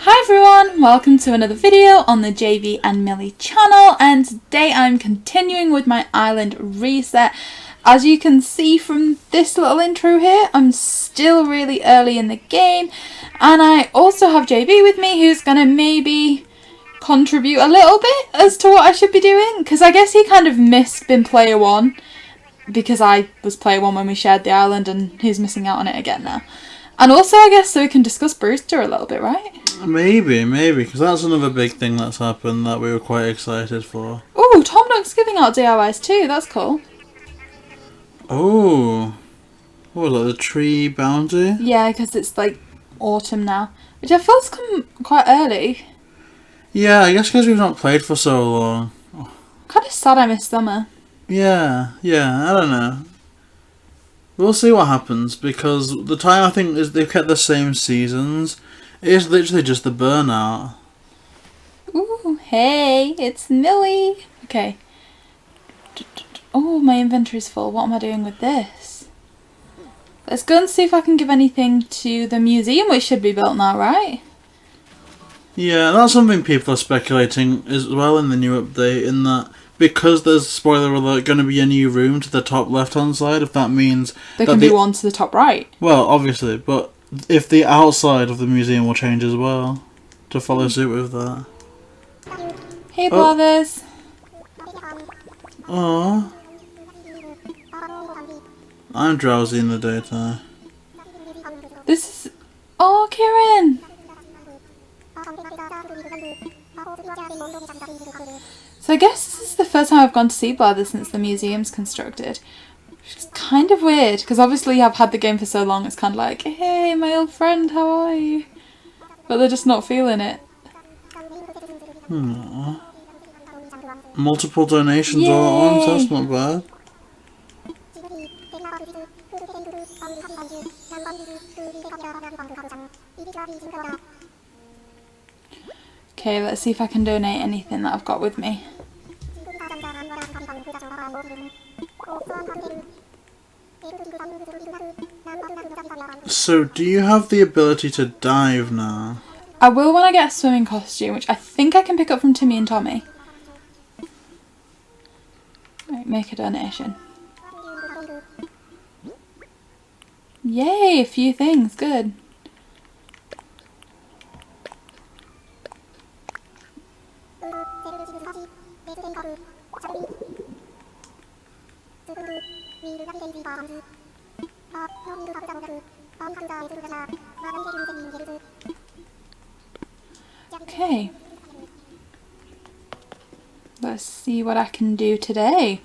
Hi everyone, welcome to another video on the JayBee and Milly channel, and today I'm continuing with my island reset. As you can see from this little intro here, I'm still really early in the game, and I also have JayBee with me who's going to maybe contribute a little bit as to what I should be doing, because I guess he kind of missed being player one because I was player one when we shared the island and he's missing out on it again now. And also I guess so we can discuss Brewster a little bit, right? Maybe, because that's another big thing that's happened that we were quite excited for. Oh, Tom Nook's giving out DIYs too, that's cool. Oh, like the tree bounty? Yeah, because it's like autumn now, which I feel's come quite early. Yeah, I guess because we've not played for so long. Kind of sad I missed summer. Yeah, I don't know. We'll see what happens, because the time I think is they've kept the same seasons. It is literally just the burnout. Ooh, hey, it's Milly. Okay. Oh, my inventory's full. What am I doing with this? Let's go and see if I can give anything to the museum, which should be built now, right? Yeah, that's something people are speculating as well in the new update, in that because there's, spoiler alert, going to be a new room to the top left-hand side, if that means... There can be one to the top right. Well, obviously, but if the outside of the museum will change as well, to follow suit with that. Hey, brothers. Aww. I'm drowsy in the daytime. This is... Oh, Kieran! So I guess this is the first time I've gone to see Blather since the museum's constructed. Which is kind of weird, because obviously I've had the game for so long, it's kind of like, hey, my old friend, how are you? But they're just not feeling it. Multiple donations all at once, that's not bad. Okay, let's see if I can donate anything that I've got with me. So, do you have the ability to dive now? I will when I get a swimming costume, which I think I can pick up from Timmy and Tommy. Right, make a donation. Yay, a few things, good. Okay. Let's see what I can do today.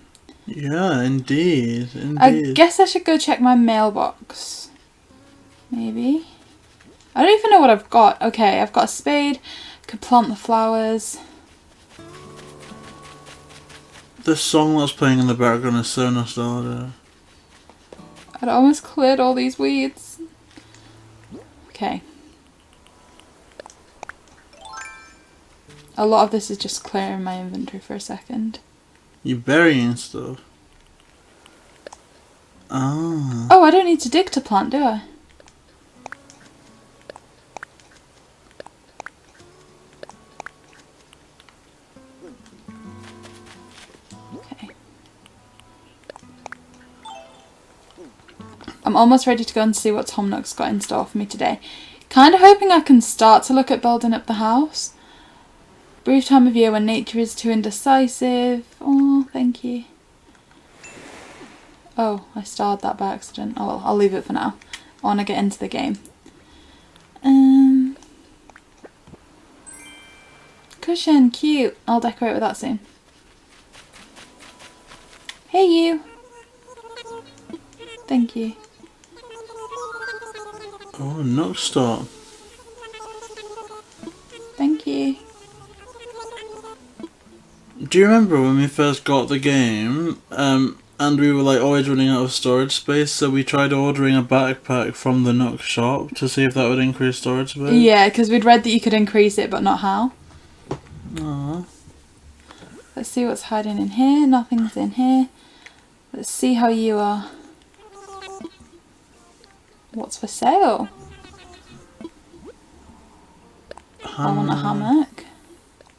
Yeah, indeed. I guess I should go check my mailbox. Maybe. I don't even know what I've got. Okay, I've got a spade. Could plant the flowers. The song that's playing in the background is so nostalgic. I'd almost cleared all these weeds. Okay. A lot of this is just clearing my inventory for a second. You're burying stuff. Ah. Oh, I don't need to dig to plant, do I? Okay. I'm almost ready to go and see what Tom Nook's got in store for me today. Kind of hoping I can start to look at building up the house. Brief time of year when nature is too indecisive. Oh, thank you. Oh, I starred that by accident. Oh well, I'll leave it for now. I want to get into the game. Cushion, cute. I'll decorate with that soon. Hey you. Thank you. Oh, Nook stop. Thank you. Do you remember when we first got the game, and we were like always running out of storage space, so we tried ordering a backpack from the Nook shop to see if that would increase storage space? Yeah, because we'd read that you could increase it, but not how. Aww. Let's see what's hiding in here. Nothing's in here. Let's see how you are. What's for sale? I want a hammock.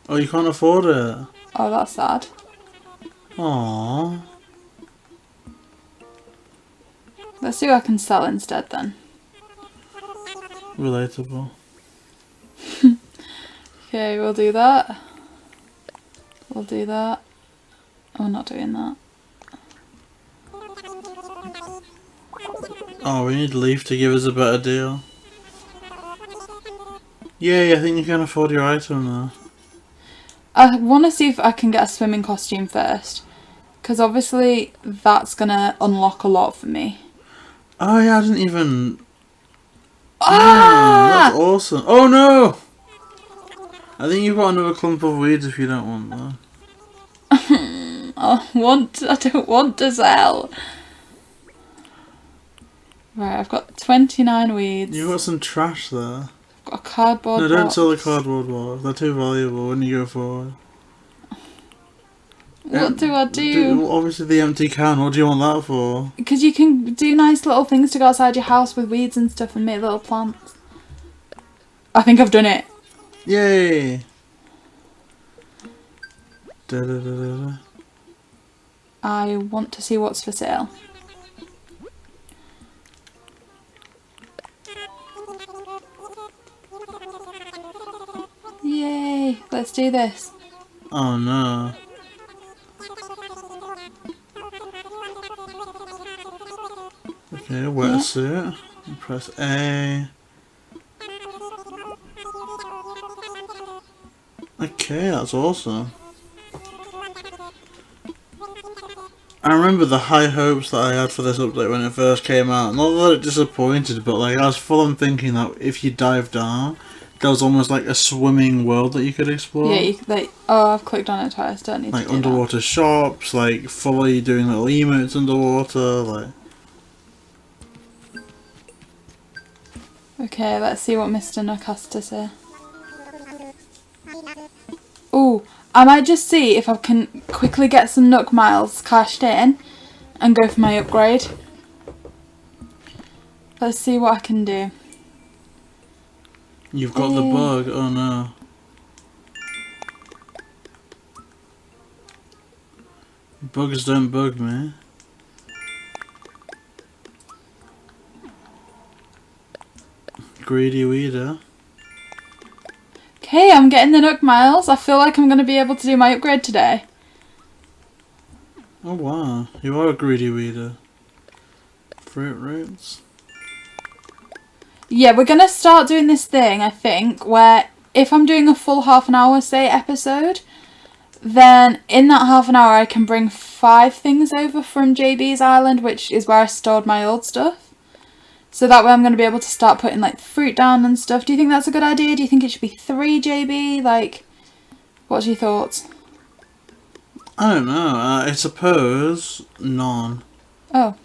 Oh, you can't afford it. Oh, that's sad. Aww. Let's see what I can sell instead then. Relatable. Okay, we'll do that. We'll do that. Oh, we're not doing that. Oh, we need Leaf to give us a better deal. Yay, I think you can afford your item now. I want to see if I can get a swimming costume first. Because obviously that's going to unlock a lot for me. Oh yeah, I didn't even... Ah! That's awesome. Oh no! I think you've got another clump of weeds if you don't want that. I don't want to sell. Right, I've got 29 weeds. You've got some trash there. I've got a cardboard No, box. don't sell the cardboard box. They're too valuable when you go forward. What do I do? Obviously the empty can. What do you want that for? Because you can do nice little things to go outside your house with weeds and stuff and make little plants. I think I've done it. Yay! Da, da, da, da, da. I want to see what's for sale. Yay! Let's do this. Oh no. Okay, wetsuit. Press A. Okay, that's awesome. I remember the high hopes that I had for this update when it first came out. Not that it disappointed, but like I was full on thinking that if you dive down, there was almost like a swimming world that you could explore. Yeah, you could, like, oh, I've clicked on it twice. Don't need like to do underwater shops, like fully doing little emotes underwater, like. that. Okay, let's see what Mr. Nook has to say. Oh, I might just see if I can quickly get some Nook miles cashed in and go for my upgrade. Let's see what I can do. You've got the bug, oh no. Bugs don't bug me. Greedy weeder. Okay, I'm getting the Nook miles. I feel like I'm going to be able to do my upgrade today. Oh wow, you are a greedy weeder. Fruit roots. Yeah, we're going to start doing this thing, I think, where if I'm doing a full half an hour, say, episode, then in that half an hour I can bring 5 things over from JayBee's island, which is where I stored my old stuff. So that way I'm going to be able to start putting like fruit down and stuff. Do you think that's a good idea? Do you think it should be 3 JayBee? Like, what's your thoughts? I don't know. I suppose none. Oh.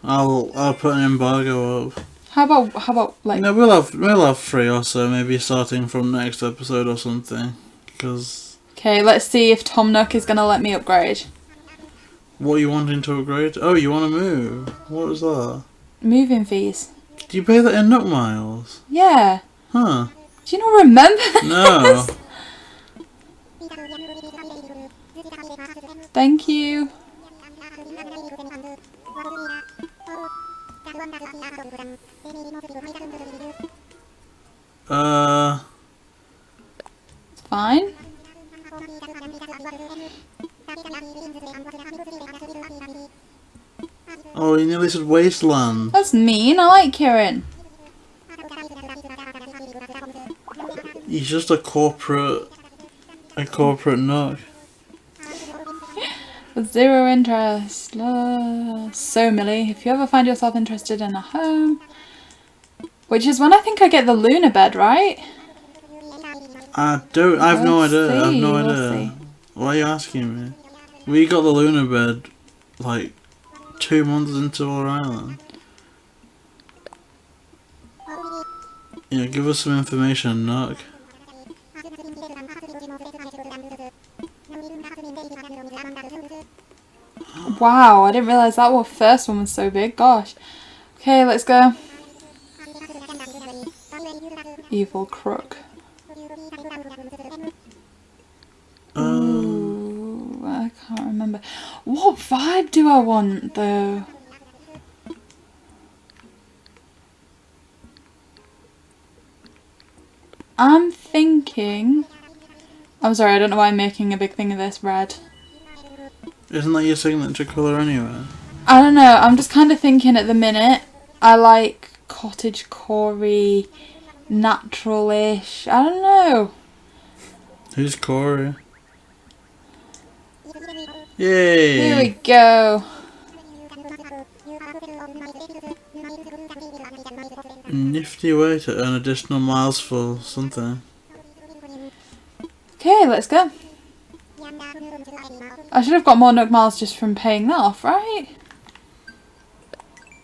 I'll put an embargo up. How about like? No, we'll have 3 or so, maybe starting from next episode or something. Because. Okay, let's see if Tom Nook is going to let me upgrade. What are you wanting to upgrade? Oh, you want to move? What was that? Moving fees. Do you pay that in Nook miles? Yeah. Huh. Do you not remember? No. Thank you. It's fine. Oh, you nearly said wasteland. That's mean. I like Kieran. He's just a corporate Nook. With 0 interest. So, Millie, if you ever find yourself interested in a home, which is when I think I get the lunar bed, right? I have no idea. I have no We'll idea. see. Why are you asking me? We got the lunar bed like 2 months into our island. Yeah, give us some information, Nook. Wow, I didn't realise that first one was so big. Gosh. Okay, let's go. Evil crook. it. What vibe do I want though? I'm thinking... I'm sorry, I don't know why I'm making a big thing of this. Red. Isn't that your signature colour anyway? I don't know, I'm just kind of thinking at the minute, I like cottagecore-y, natural-ish, I don't know. Who's Corey? Yay! Here we go. Nifty way to earn additional miles for something. Okay, let's go. I should have got more Nook Miles just from paying that off, right?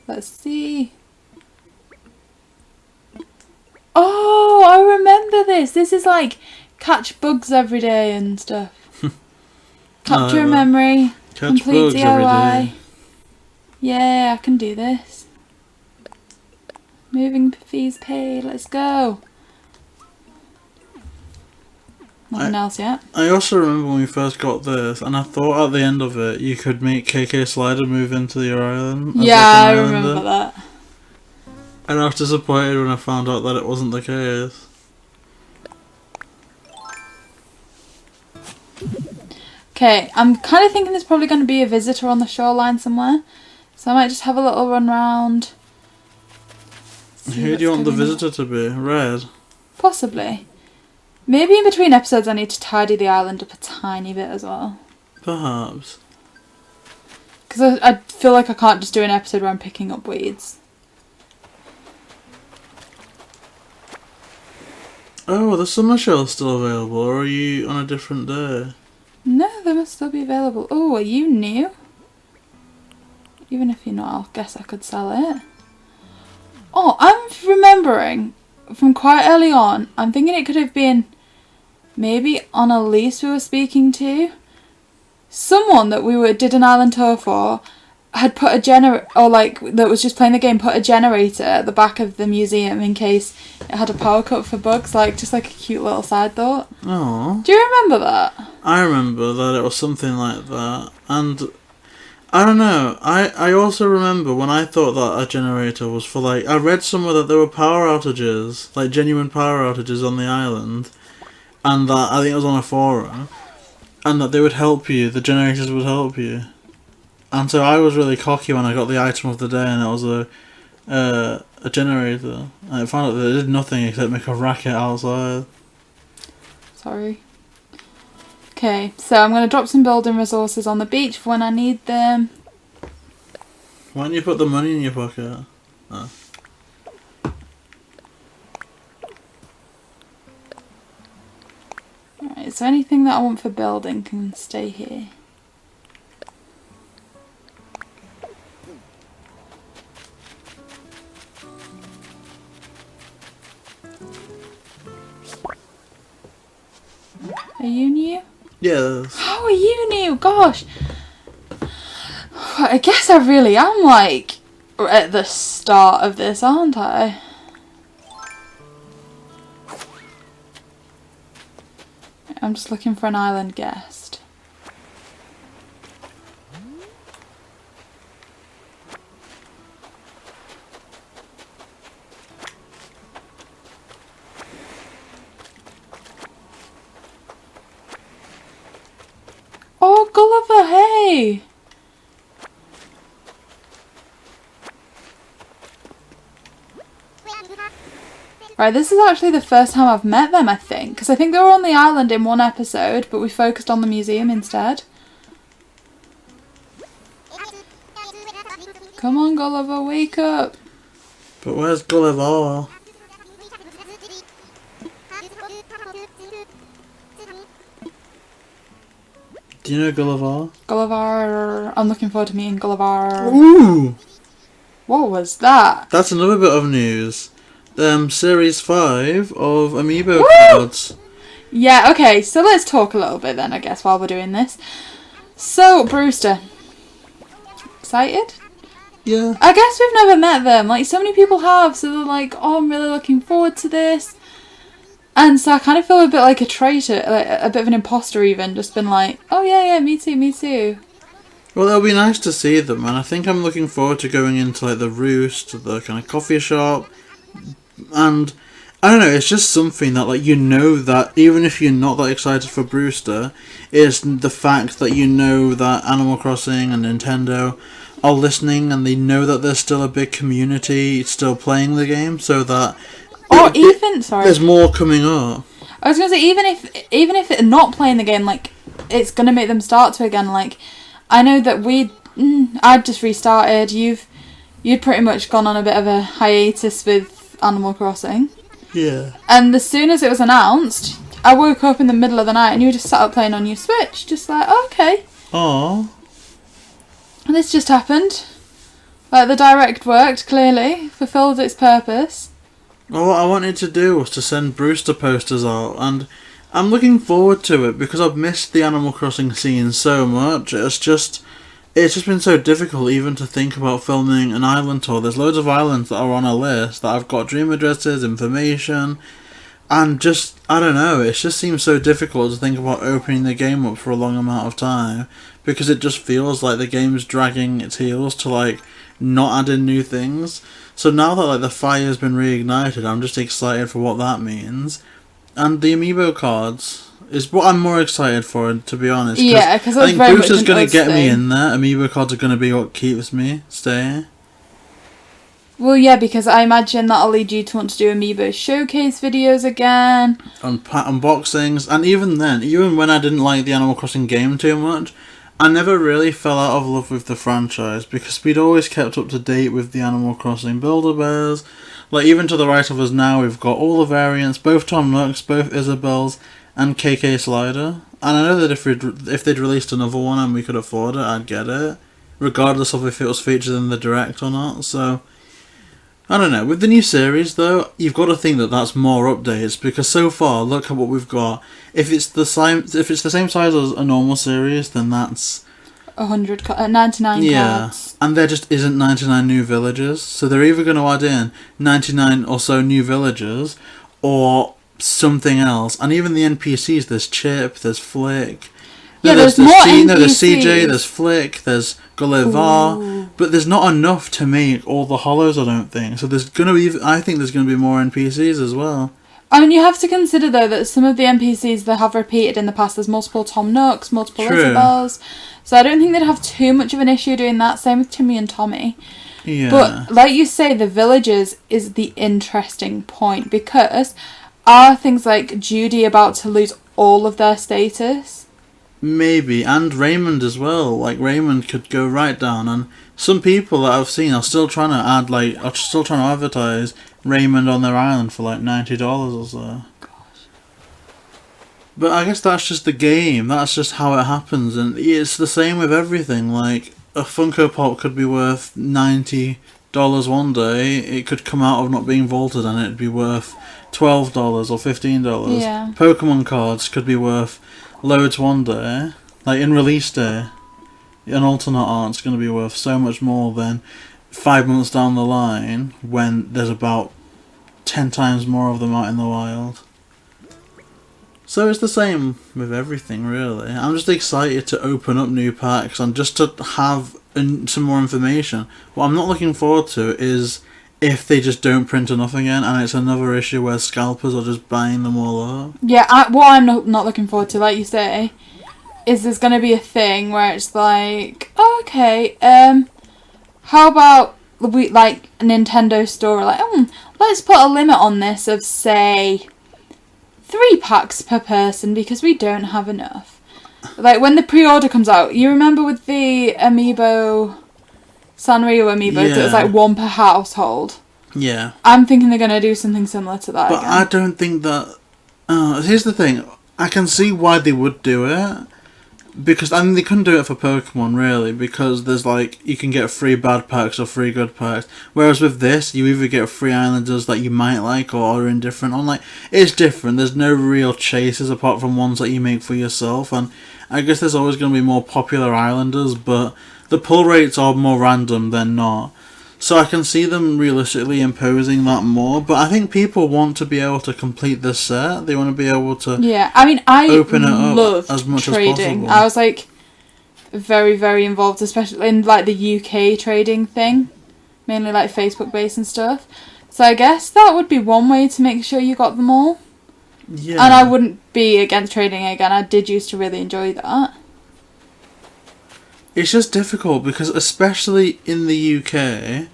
Let's see. Oh, I remember this. This is like catch bugs every day and stuff. Capture a memory. Catch Complete bugs DIY. every day. Yeah, I can do this. Moving fees paid. Let's go. Nothing else yet. I also remember when we first got this, and I thought at the end of it you could make KK Slider move into your island. Yeah, I remember that. And I was disappointed when I found out that it wasn't the case. Okay, I'm kind of thinking there's probably going to be a visitor on the shoreline somewhere. So I might just have a little run round. Who do you want the visitor to be? Red? Possibly. Maybe in between episodes I need to tidy the island up a tiny bit as well. Perhaps. Because I feel like I can't just do an episode where I'm picking up weeds. Oh, the summer shell's still available, or are you on a different day? No, they must still be available. Oh, are you new? Even if you're not, I guess I could sell it. Oh, I'm remembering from quite early on, I'm thinking it could have been maybe on a lease we were speaking to. Someone that did an island tour for had put a generator, or like that was just playing the game, put a generator at the back of the museum in case it had a power cut for bugs, like just like a cute little side thought. Oh. Do you remember that? I remember that it was something like that, and I don't know, I also remember when I thought that a generator was for like, I read somewhere that there were power outages, like genuine power outages on the island, and that, I think it was on a forum, and that they would help you, the generators would help you. And so I was really cocky when I got the item of the day and it was a generator. And I found out that it did nothing except make a racket outside. Sorry. Okay, so I'm going to drop some building resources on the beach for when I need them. Why don't you put the money in your pocket? Oh. Alright, so anything that I want for building can stay here. Are you new? Yes. How are you new? Gosh. I guess I really am like at the start of this, aren't I? I'm just looking for an island guest. Oh, Gulliver, hey! Right, this is actually the first time I've met them, I think. Because I think they were on the island in one episode, but we focused on the museum instead. Come on, Gulliver, wake up! But where's Gulliver? Do you know Gulliver? Gulliver. I'm looking forward to meeting Gulliver. Ooh! What was that? That's another bit of news. Series 5 of Amiibo Woo! cards. Yeah, okay, so let's talk a little bit then, I guess, while we're doing this. So, Brewster. Excited? Yeah. I guess we've never met them. Like, so many people have, so they're like, oh, I'm really looking forward to this. And so I kind of feel a bit like a traitor, like a bit of an imposter even, just been like, oh yeah, me too, me too. Well, it'll be nice to see them, and I think I'm looking forward to going into like the Roost, the kind of coffee shop, and I don't know. It's just something that like that even if you're not that excited for Brewster, is the fact that that Animal Crossing and Nintendo are listening, and they know that there's still a big community still playing the game, so that there's more coming up. I was gonna say even if they're not playing the game, like it's gonna make them start to again. Like I know that I'd just restarted. You'd pretty much gone on a bit of a hiatus with Animal Crossing. Yeah. And as soon as it was announced, I woke up in the middle of the night and you just sat up playing on your Switch, just like, oh, okay. Aww. And this just happened. Like, the direct worked, clearly. Fulfilled its purpose. Well, what I wanted to do was to send Brewster posters out, and I'm looking forward to it because I've missed the Animal Crossing scene so much. It's just been so difficult even to think about filming an island tour. There's loads of islands that are on a list that I've got dream addresses, information, and just, I don't know, it just seems so difficult to think about opening the game up for a long amount of time because it just feels like the game's dragging its heels to like not add in new things. So now that like the fire's been reignited, I'm just excited for what that means. And the Amiibo cards is what I'm more excited for, to be honest. Yeah, because I think Brewster's going to get me in there. Amiibo cards are going to be what keeps me staying. Well, yeah, because I imagine that'll lead you to want to do Amiibo showcase videos again. Unboxings. And even then, even when I didn't like the Animal Crossing game too much, I never really fell out of love with the franchise because we'd always kept up to date with the Animal Crossing Build-A-Bears. Like, even to the right of us now, we've got all the variants, both Tom Nooks, both Isabels, and KK Slider. And I know that if they'd released another one and we could afford it, I'd get it, regardless of if it was featured in the Direct or not. So I don't know. With the new series, though, you've got to think that that's more updates because so far, look at what we've got. If it's the same size as a normal series, then that's 99 yeah, cards. and there just isn't 99 new villagers. So they're either going to add in 99 or so new villagers, or something else. And even the NPCs, there's Chip, there's Flick. Yeah, there's more NPCs. There's CJ, there's Flick, there's Gulliver, but there's not enough to make all the hollows, I don't think. So I think there's going to be more NPCs as well. I mean, you have to consider, though, that some of the NPCs that have repeated in the past, there's multiple Tom Nooks, multiple Isabels, so I don't think they'd have too much of an issue doing that. Same with Timmy and Tommy. Yeah. But, like you say, the villagers is the interesting point, because are things like Judy about to lose all of their status? Maybe, and Raymond as well. Like, Raymond could go right down, and some people that I've seen are still trying to advertise Raymond on their island for like $90 or so. Gosh. But I guess that's just the game. That's just how it happens, and it's the same with everything. Like, a Funko Pop could be worth $90 one day. It could come out of not being vaulted, and it'd be worth $12 or $15. Yeah. Pokemon cards could be worth loads one day. Like, in release day, an alternate art's going to be worth so much more than 5 months down the line when there's about 10 times more of them out in the wild. So it's the same with everything, really. I'm just excited to open up new packs and just to have some more information. What I'm not looking forward to is if they just don't print enough again and it's another issue where scalpers are just buying them all up. Yeah, what I'm not looking forward to, like you say, is there's going to be a thing where it's like, oh, okay, how about we, like, a Nintendo store, like, let's put a limit on this of, say, 3 packs per person because we don't have enough. Like, when the pre-order comes out, you remember with the Amiibo, Sanrio Amiibo, it was like 1 per household. Yeah. I'm thinking they're going to do something similar to that But again. I don't think that... here's the thing. I can see why they would do it. Because, I mean, they couldn't do it for Pokemon, really, because there's, like, you can get free bad packs or free good packs. Whereas with this, you either get free Islanders that you might like or are indifferent on. Like, it's different. There's no real chases apart from ones that you make for yourself. And I guess there's always going to be more popular Islanders, but the pull rates are more random than not. So I can see them realistically imposing that more, but I think people want to be able to complete this set. They want to be able to I mean, I open it up loved as much trading. as possible. I was like, very, very involved, especially in like the UK trading thing, mainly like Facebook based and stuff. So I guess that would be one way to make sure you got them all. Yeah. And I wouldn't be against trading again. I did used to really enjoy that. It's just difficult because, especially in the UK, and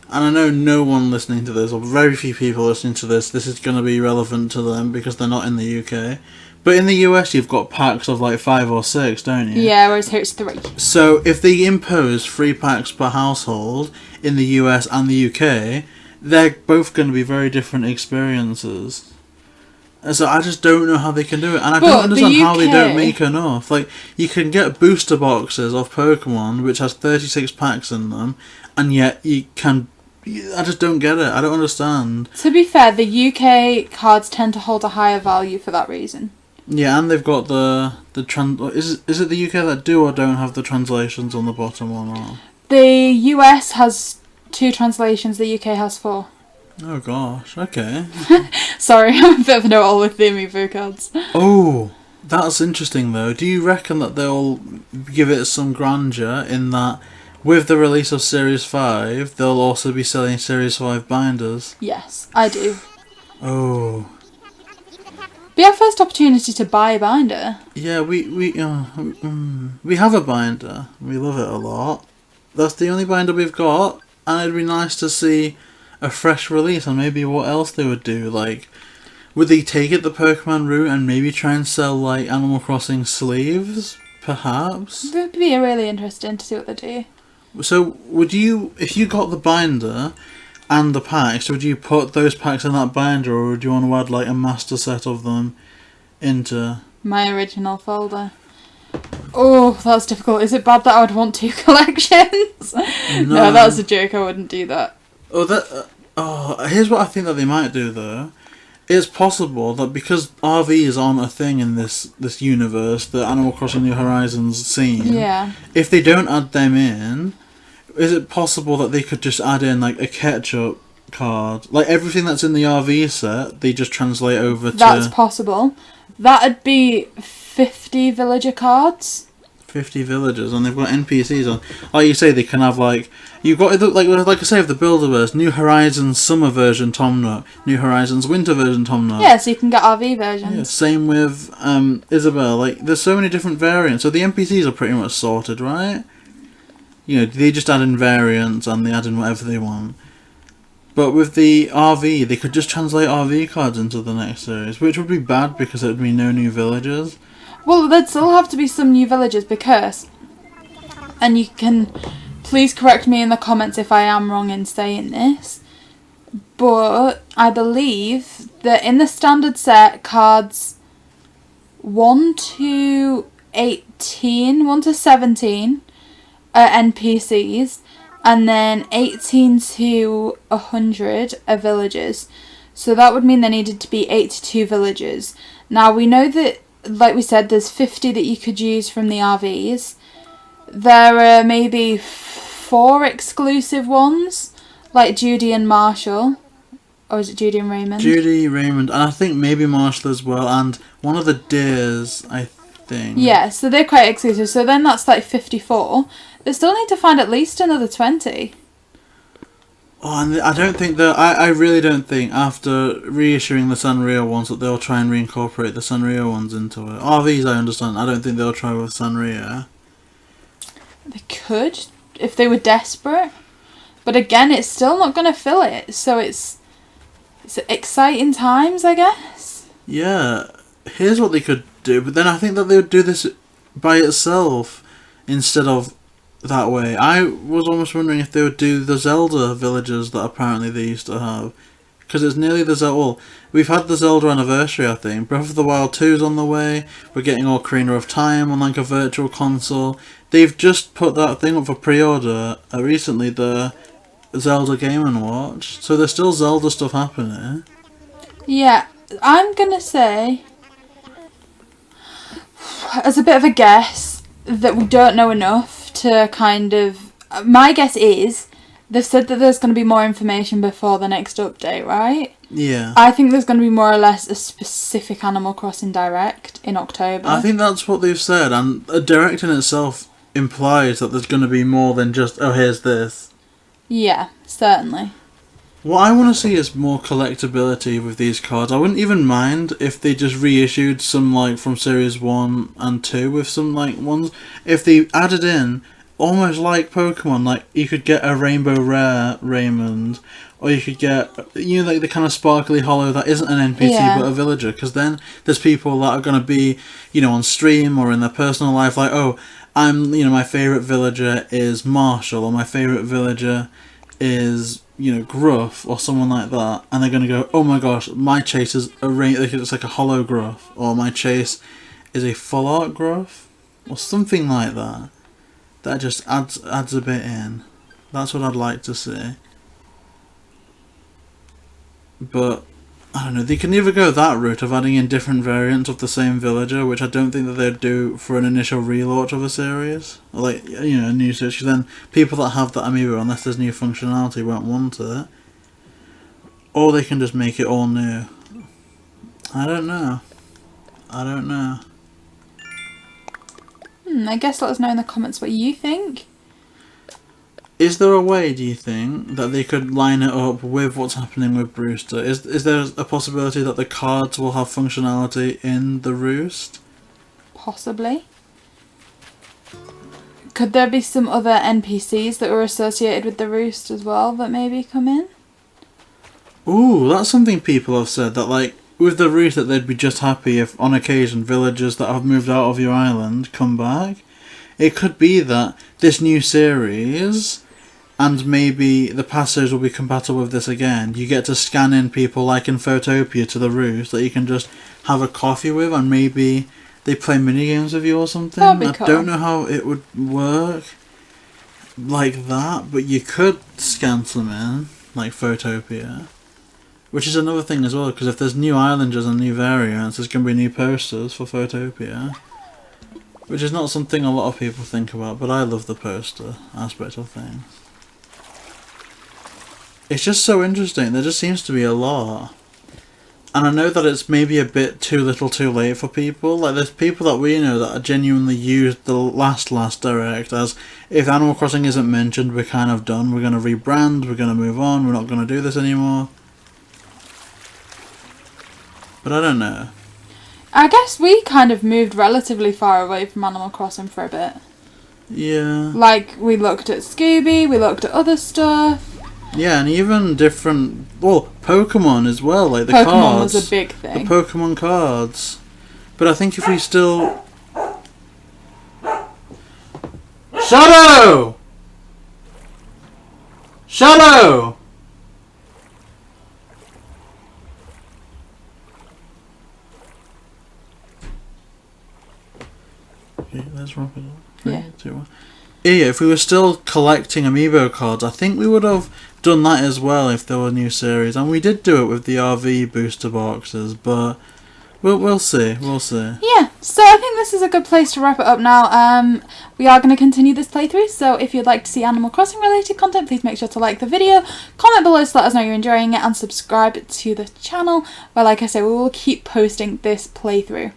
I know no one listening to this, or very few people listening to this is going to be relevant to them because they're not in the UK. But in the US, you've got packs of like 5 or 6, don't you? Yeah, whereas here it's 3. So if they impose 3 packs per household in the US and the UK, they're both going to be very different experiences. And so I just don't know how they can do it. And I don't understand how they don't make enough. Like, you can get booster boxes of Pokemon, which has 36 packs in them, and yet you can... I just don't get it. I don't understand. To be fair, the UK cards tend to hold a higher value for that reason. Yeah, and they've got the is it the UK that do or don't have the translations on the bottom or not? The US has 2 translations, the UK has 4. Oh gosh, okay. Sorry, I'm a bit of a know-all with the Amiibo cards. Oh, that's interesting though. Do you reckon that they'll give it some grandeur in that with the release of Series 5, they'll also be selling Series 5 binders? Yes, I do. Oh. Be our first opportunity to buy a binder. Yeah, we have a binder. We love it a lot. That's the only binder we've got, and it'd be nice to see a fresh release and maybe what else they would do. Like, would they take it the Pokemon route and maybe try and sell like Animal Crossing sleeves, perhaps? It would be really interesting to see what they do. So, would you, if you got the binder and the packs, would you put those packs in that binder, or would you want to add like a master set of them into my original folder? Oh, that's difficult. Is it bad that I would want 2 collections? No, that's a joke. I wouldn't do that. Here's what I think that they might do though. It's possible that because RVs aren't a thing in this universe, the Animal Crossing New Horizons scene, yeah. If they don't add them in, is it possible that they could just add in like a ketchup card? Like everything that's in the RV set, they just translate over to... That's possible. That'd be 50 villager cards. 50 villagers, and they've got NPCs on. Like you say, they can have like... You've got, like I say, of the Builderverse, New Horizons Summer version Tom Nook, New Horizons Winter version Tom Nook. Yeah, so you can get RV versions. Yeah, same with Isabel. Like, there's so many different variants. So the NPCs are pretty much sorted, right? You know, they just add in variants and they add in whatever they want. But with the RV, they could just translate RV cards into the next series, which would be bad because it would be no new villagers. Well, there'd still have to be some new villagers because... And you can... Please correct me in the comments if I am wrong in saying this. But I believe that in the standard set, cards 1 to 18, 1 to 17 are NPCs. And then 18 to 100 are villagers. So that would mean there needed to be 82 villagers. Now we know that, like we said, there's 50 that you could use from the RVs. There are maybe 4 exclusive ones, like Judy and Marshall. Or is it Judy and Raymond? Judy, Raymond, and I think maybe Marshall as well, and one of the Deers, I think. Yeah, so they're quite exclusive. So then that's like 54. They still need to find at least another 20. Oh, and I don't think that... I really don't think, after reissuing the Sanrio ones, that they'll try and reincorporate the Sanrio ones into it. RVs, I understand. I don't think they'll try with Sanrio. They could, if they were desperate. But again, it's still not going to fill it. So it's exciting times, I guess. Yeah. Here's what they could do. But then I think that they would do this by itself instead of that way. I was almost wondering if they would do the Zelda villagers that apparently they used to have. Because it's nearly the Zelda... Well, we've had the Zelda anniversary, I think. Breath of the Wild 2's on the way. We're getting Ocarina of Time on like a virtual console. They've just put that thing up for pre-order recently, the Zelda Game & Watch. So there's still Zelda stuff happening. Yeah, I'm going to say, as a bit of a guess, that we don't know enough to kind of... My guess is... They've said that there's going to be more information before the next update, right? Yeah. I think there's going to be more or less a specific Animal Crossing Direct in October. I think that's what they've said, and a Direct in itself implies that there's going to be more than just, oh, here's this. Yeah, certainly. What I want to see is more collectability with these cards. I wouldn't even mind if they just reissued some like from Series 1 and 2 with some like ones. If they added in, almost like Pokemon, like you could get a Rainbow Rare Raymond, or you could get, you know, like the kind of sparkly hollow that isn't an NPC but a villager. Because then there's people that are going to be, you know, on stream or in their personal life like, oh, my favourite villager is Marshall, or my favourite villager is, you know, Gruff, or someone like that, and they're going to go, oh my gosh, my chase is it's like a hollow Gruff, or my chase is a full art Gruff, or something like that. That just adds a bit in. That's what I'd like to see. But I don't know, they can either go that route of adding in different variants of the same villager, which I don't think that they'd do for an initial relaunch of a series, or like, you know, a new series, because then people that have that Amiibo, unless there's new functionality, won't want it. Or they can just make it all new. I don't know. I guess let us know in the comments what you think. Is there a way, do you think, that they could line it up with what's happening with Brewster? Is there a possibility that the cards will have functionality in the Roost? Possibly. Could there be some other NPCs that were associated with the Roost as well that maybe come in? Ooh, that's something people have said, that like, with the Roost that they'd be just happy if, on occasion, villagers that have moved out of your island come back. It could be that this new series, and maybe the past series will be compatible with this again, you get to scan in people like in Photopia to the Roost that you can just have a coffee with, and maybe they play minigames with you or something. That'd be cool. I don't know how it would work like that, but you could scan them in, like Photopia. Which is another thing as well, because if there's new Islanders and new variants, there's going to be new posters for Photopia. Which is not something a lot of people think about, but I love the poster aspect of things. It's just so interesting, there just seems to be a lot. And I know that it's maybe a bit too little too late for people. Like, there's people that we know that are genuinely used the last Direct as, if Animal Crossing isn't mentioned, we're kind of done, we're going to rebrand, we're going to move on, we're not going to do this anymore. But I don't know. I guess we kind of moved relatively far away from Animal Crossing for a bit. Yeah. Like, we looked at Scooby, we looked at other stuff. Yeah, and even different... Well, Pokemon as well, like the Pokemon cards. was a big thing. The Pokemon cards. But I think if we still... Shadow! Shadow! Okay, let's wrap it up. 3, 2, 1. Yeah, if we were still collecting Amiibo cards, I think we would have done that as well if there were new series. And we did do it with the RV booster boxes, but we'll see. We'll see. Yeah, so I think this is a good place to wrap it up now. We are going to continue this playthrough, so if you'd like to see Animal Crossing related content, please make sure to like the video, comment below to let us know you're enjoying it, and subscribe to the channel, where, like I say, we will keep posting this playthrough.